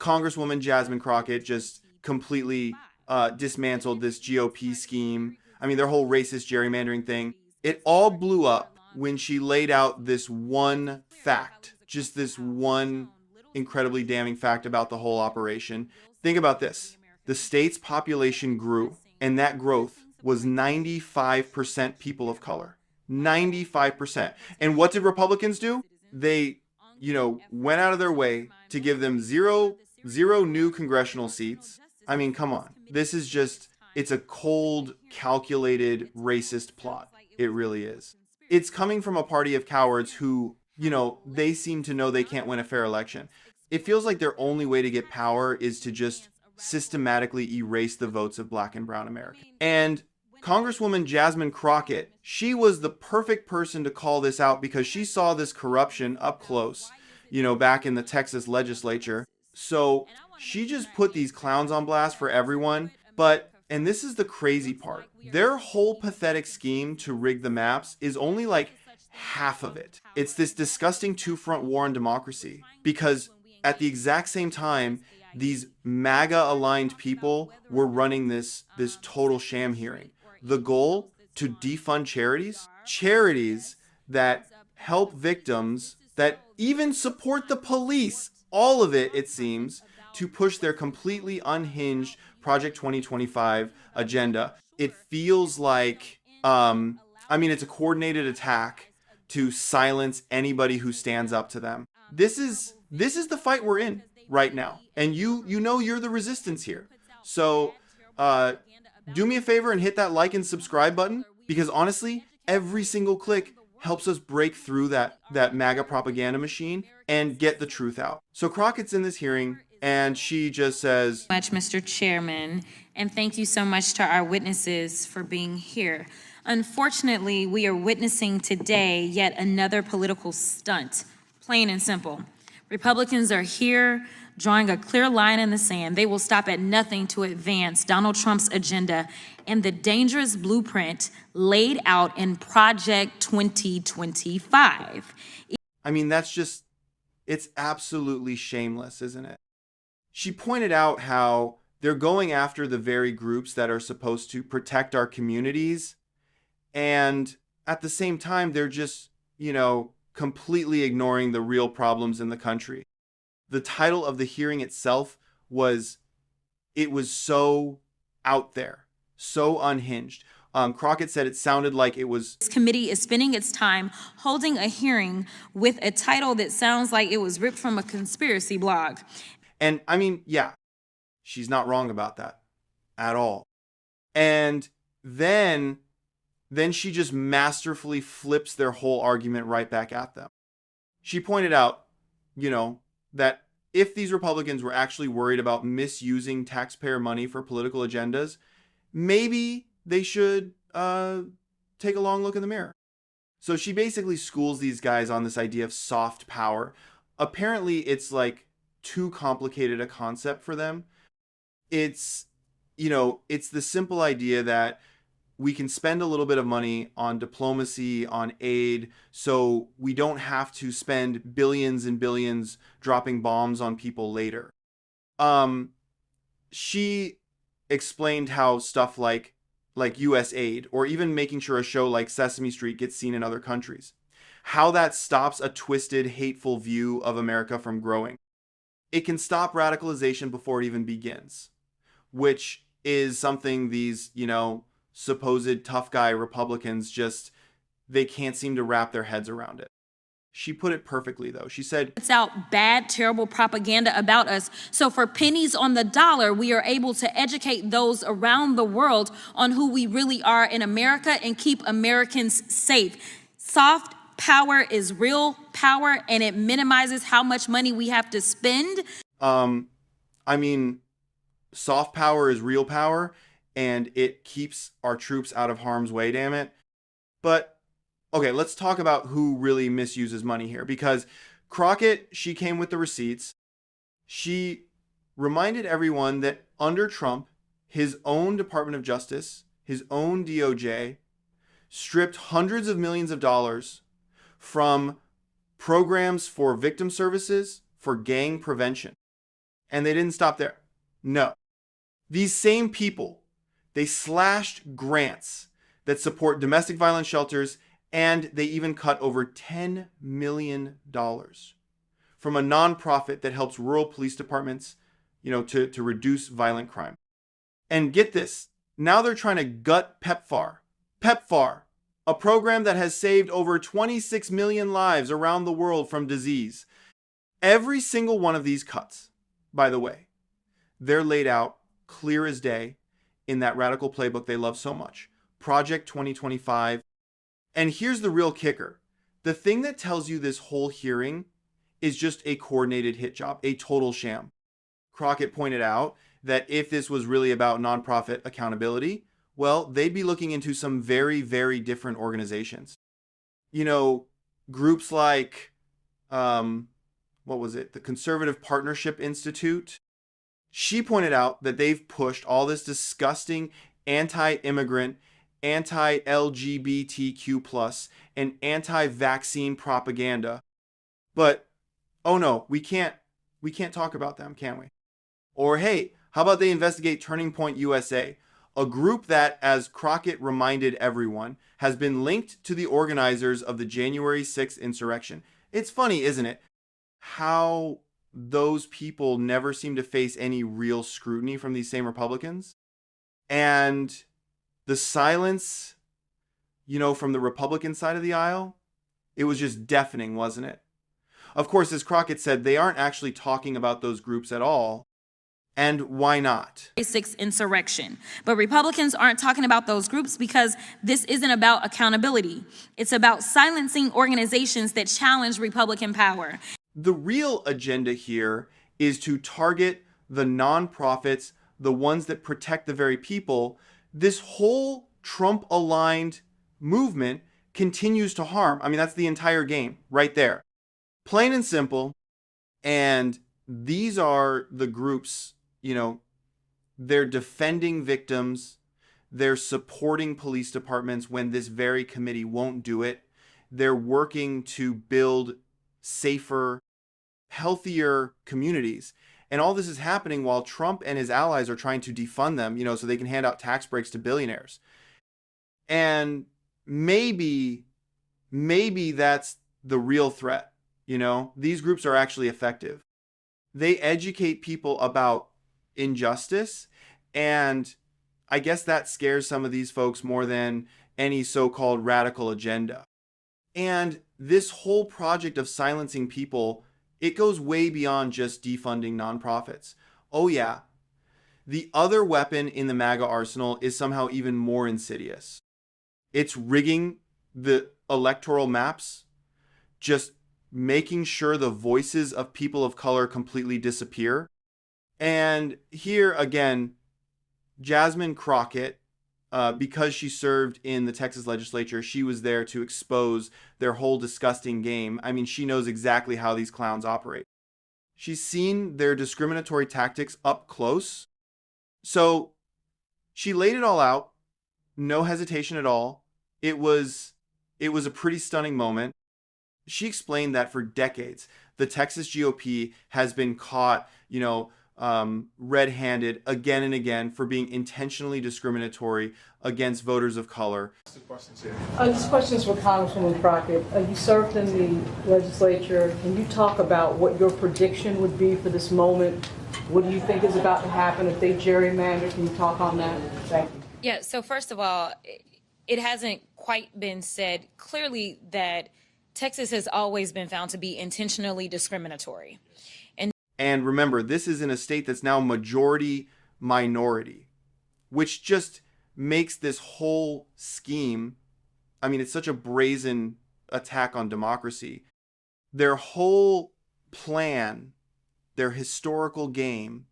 Congresswoman Jasmine Crockett just completely dismantled this GOP scheme. I mean, their whole racist gerrymandering thing. It all blew up when she laid out this one fact, just this one incredibly damning fact about the whole operation. Think about this. The state's population grew, and that growth was 95% people of color. 95%. And what did Republicans do? They, went out of their way to give them zero new congressional seats. I mean, come on. This is just, it's a cold, calculated, racist plot. It really is. It's coming from a party of cowards who, they seem to know they can't win a fair election. It feels like their only way to get power is to just systematically erase the votes of Black and brown Americans. And Congresswoman Jasmine Crockett, she was the perfect person to call this out because she saw this corruption up close, back in the Texas legislature. So she just put these clowns on blast for everyone. But, and this is the crazy part, their whole pathetic scheme to rig the maps is only like half of it. It's this disgusting two-front war on democracy because at the exact same time, these MAGA-aligned people were running this total sham hearing. The goal to defund charities that help victims, that even support the police, all of it, it seems, to push their completely unhinged Project 2025 agenda. It feels like, it's a coordinated attack to silence anybody who stands up to them. This is the fight we're in right now. And you're the resistance here. So do me a favor and hit that like and subscribe button, because honestly, every single click helps us break through that MAGA propaganda machine and get the truth out. So Crockett's in this hearing and she just says, much, Mr. Chairman, and thank you so much to our witnesses for being here. Unfortunately, we are witnessing today yet another political stunt, plain and simple. Republicans are here drawing a clear line in the sand. They will stop at nothing to advance Donald Trump's agenda and the dangerous blueprint laid out in Project 2025. It's absolutely shameless, isn't it? She pointed out how they're going after the very groups that are supposed to protect our communities. And at the same time, they're just, completely ignoring the real problems in the country. The title of the hearing itself was so out there, so unhinged. Crockett said it sounded like it was... This committee is spending its time holding a hearing with a title that sounds like it was ripped from a conspiracy blog. And yeah, she's not wrong about that at all. And then she just masterfully flips their whole argument right back at them. She pointed out, that if these Republicans were actually worried about misusing taxpayer money for political agendas, maybe they should take a long look in the mirror. So she basically schools these guys on this idea of soft power. Apparently, it's like too complicated a concept for them. It's the simple idea that we can spend a little bit of money on diplomacy, on aid, so we don't have to spend billions and billions dropping bombs on people later. She explained how stuff like US aid, or even making sure a show like Sesame Street gets seen in other countries, how that stops a twisted, hateful view of America from growing. It can stop radicalization before it even begins, which is something these, supposed tough guy Republicans they can't seem to wrap their heads around it. She put it perfectly, though. She said, "It's out bad, terrible propaganda about us. So for pennies on the dollar, we are able to educate those around the world on who we really are in America and keep Americans safe. Soft power is real power, and it minimizes how much money we have to spend." Soft power is real power, and it keeps our troops out of harm's way, damn it. But, okay, let's talk about who really misuses money here. Because Crockett, she came with the receipts. She reminded everyone that under Trump, his own Department of Justice, his own DOJ, stripped hundreds of millions of dollars from programs for victim services, for gang prevention. And they didn't stop there. No. These same people, they slashed grants that support domestic violence shelters, and they even cut over $10 million from a nonprofit that helps rural police departments, to reduce violent crime. And get this, now they're trying to gut PEPFAR. PEPFAR, a program that has saved over 26 million lives around the world from disease. Every single one of these cuts, by the way, they're laid out clear as day in that radical playbook they love so much, Project 2025. And here's the real kicker. The thing that tells you this whole hearing is just a coordinated hit job, a total sham. Crockett pointed out that if this was really about nonprofit accountability, well, they'd be looking into some very, very different organizations. Groups like, the Conservative Partnership Institute. She pointed out that they've pushed all this disgusting anti-immigrant, anti-LGBTQ+, and anti-vaccine propaganda. But, oh no, we can't talk about them, can we? Or hey, how about they investigate Turning Point USA, a group that, as Crockett reminded everyone, has been linked to the organizers of the January 6th insurrection. It's funny, isn't it, how those people never seem to face any real scrutiny from these same Republicans? And the silence, from the Republican side of the aisle, it was just deafening, wasn't it? Of course, as Crockett said, they aren't actually talking about those groups at all. And why not? 6th insurrection. But Republicans aren't talking about those groups because this isn't about accountability. It's about silencing organizations that challenge Republican power. The real agenda here is to target the nonprofits, the ones that protect the very people. This whole Trump-aligned movement continues to harm. That's the entire game right there. Plain and simple. And these are the groups, they're defending victims. They're supporting police departments when this very committee won't do it. They're working to build safer, healthier communities. And all this is happening while Trump and his allies are trying to defund them, so they can hand out tax breaks to billionaires. And maybe that's the real threat. These groups are actually effective. They educate people about injustice, and I guess that scares some of these folks more than any so-called radical agenda. And this whole project of silencing people, it goes way beyond just defunding nonprofits. Oh yeah, the other weapon in the MAGA arsenal is somehow even more insidious. It's rigging the electoral maps, just making sure the voices of people of color completely disappear. And here again, Jasmine Crockett, because she served in the Texas legislature, she was there to expose their whole disgusting game. She knows exactly how these clowns operate. She's seen their discriminatory tactics up close. So she laid it all out, no hesitation at all. It was a pretty stunning moment. She explained that for decades, the Texas GOP has been caught, red-handed again and again for being intentionally discriminatory against voters of color. This question is for Congresswoman Crockett. You served in the legislature. Can you talk about what your prediction would be for this moment? What do you think is about to happen if they gerrymander? Can you talk on that? Thank you. Yeah, so first of all, it hasn't quite been said clearly that Texas has always been found to be intentionally discriminatory. And remember, this is in a state that's now majority minority, which just makes this whole scheme, it's such a brazen attack on democracy. Their whole plan, their historical game,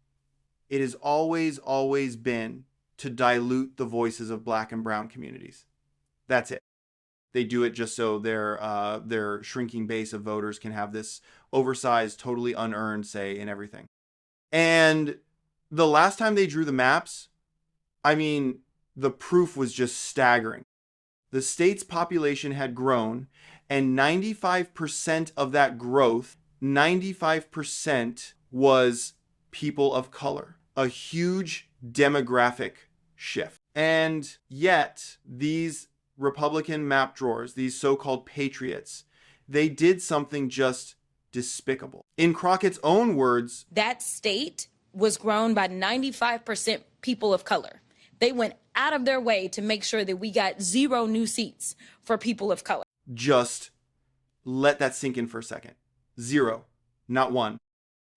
it has always, always been to dilute the voices of Black and brown communities. That's it. They do it just so their shrinking base of voters can have this oversized, totally unearned say in everything. And the last time they drew the maps, the proof was just staggering. The state's population had grown, and 95% of that growth, 95% was people of color, a huge demographic shift. And yet, these Republican map drawers, these so-called patriots, they did something just despicable. In Crockett's own words, that state was grown by 95% people of color. They went out of their way to make sure that we got 0 new seats for people of color. Just let that sink in for a second. 0, not 1.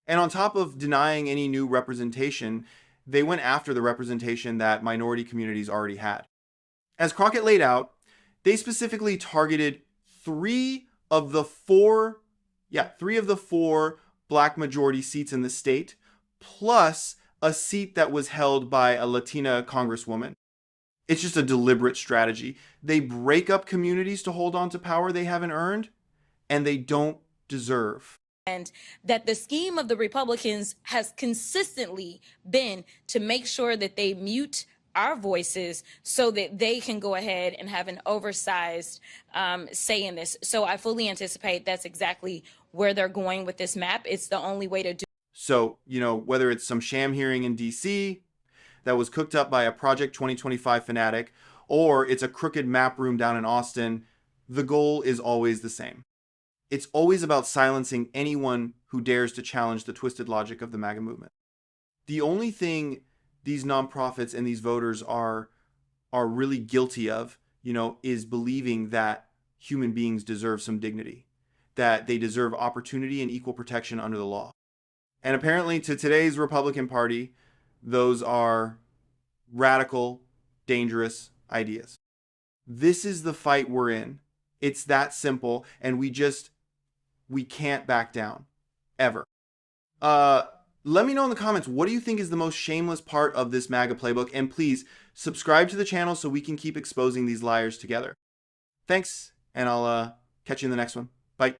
And on top of denying any new representation, they went after the representation that minority communities already had. As Crockett laid out, they specifically targeted 3 of the 4 black majority seats in the state, plus a seat that was held by a Latina congresswoman. It's just a deliberate strategy. They break up communities to hold on to power they haven't earned, and they don't deserve. And that the scheme of the Republicans has consistently been to make sure that they mute our voices so that they can go ahead and have an oversized say in this. So I fully anticipate that's exactly where they're going with this map. It's the only way to do. So, whether it's some sham hearing in DC that was cooked up by a Project 2025 fanatic, or it's a crooked map room down in Austin, the goal is always the same. It's always about silencing anyone who dares to challenge the twisted logic of the MAGA movement. The only thing these nonprofits and these voters are really guilty of, is believing that human beings deserve some dignity, that they deserve opportunity and equal protection under the law. And apparently to today's Republican Party, those are radical, dangerous ideas. This is the fight we're in. It's that simple, and we can't back down, ever. Let me know in the comments, what do you think is the most shameless part of this MAGA playbook? And please subscribe to the channel so we can keep exposing these liars together. Thanks, and I'll catch you in the next one. Bye.